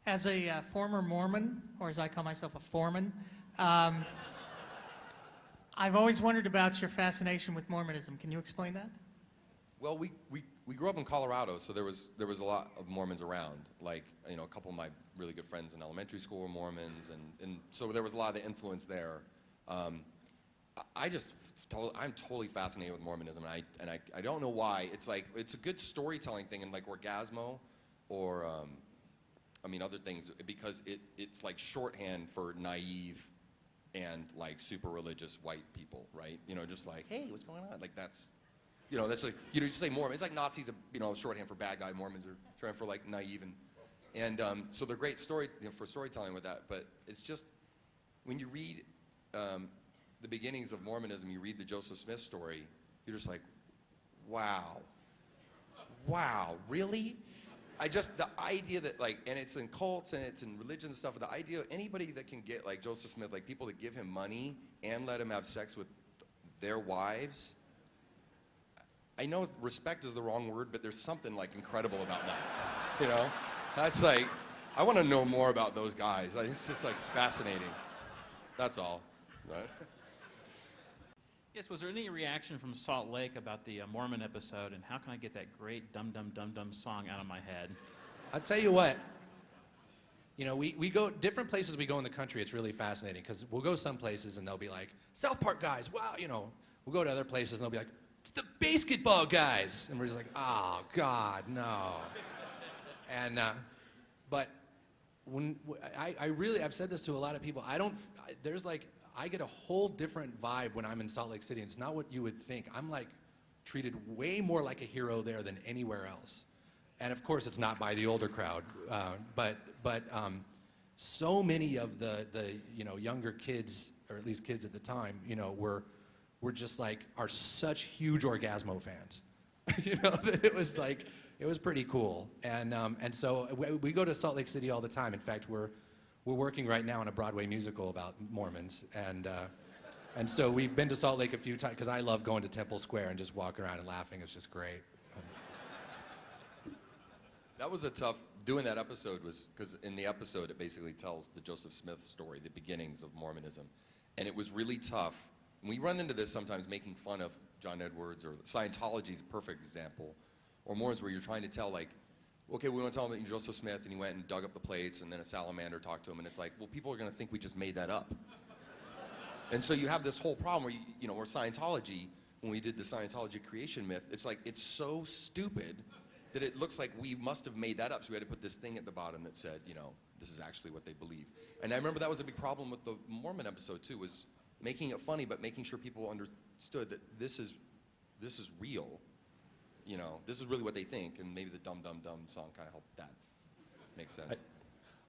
As a former Mormon, or as I call myself, a foreman, I've always wondered about your fascination with Mormonism. Can you explain that? Well, we grew up in Colorado, so there was a lot of Mormons around. Like, you know, a couple of my really good friends in elementary school were Mormons, and so there was a lot of the influence there. I'm totally fascinated with Mormonism, and I don't know why. It's like, it's a good storytelling thing, and like Orgasmo, or I mean other things, because it's like shorthand for naive and like super religious white people, right? You know, just like, hey, what's going on? Like that's, you know, that's like, you know, just say Mormon. It's like Nazis, you know, shorthand for bad guy. Mormons are shorthand for like naive, and so they're great for storytelling with that. But it's just, when you read the beginnings of Mormonism, you read the Joseph Smith story, you're just like, wow, really? The idea that, like, and it's in cults and it's in religion and stuff, the idea of anybody that can get, like Joseph Smith, like people that give him money and let him have sex with their wives, I know respect is the wrong word, but there's something like incredible about that, you know? That's like, I want to know more about those guys. Like, it's just like fascinating. That's all. Right? Yes, was there any reaction from Salt Lake about the Mormon episode, and how can I get that great Dum Dum Dum Dum song out of my head? I'll tell you what, you know, we go, different places we go in the country, it's really fascinating, because we'll go some places and they'll be like, South Park guys, wow, you know. We'll go to other places and they'll be like, it's the basketball guys. And we're just like, oh, God, no. And, but when, I've said this to a lot of people, I get a whole different vibe when I'm in Salt Lake City. It's not what you would think. I'm like treated way more like a hero there than anywhere else. And of course, it's not by the older crowd, but so many of the you know, younger kids, or at least kids at the time, you know, were just like, are such huge Orgasmo fans. You know, it was like, it was pretty cool. And so we go to Salt Lake City all the time. In fact, we're working right now on a Broadway musical about Mormons, and so we've been to Salt Lake a few times, because I love going to Temple Square and just walking around and laughing. It's just great. That was a tough, doing that episode was, because in the episode it basically tells the Joseph Smith story, the beginnings of Mormonism, and it was really tough. We run into this sometimes, making fun of John Edwards, or Scientology is a perfect example, or Mormons, where you're trying to tell, like, okay, we want to tell him that Joseph Smith, and he went and dug up the plates, and then a salamander talked to him, and it's like, well, people are going to think we just made that up. And so you have this whole problem where, you know, where Scientology, when we did the Scientology creation myth, it's like, it's so stupid that it looks like we must have made that up, so we had to put this thing at the bottom that said, you know, this is actually what they believe. And I remember that was a big problem with the Mormon episode, too, was making it funny, but making sure people understood that this is real. You know, this is really what they think, and maybe the Dum Dum Dum song kind of helped that make sense.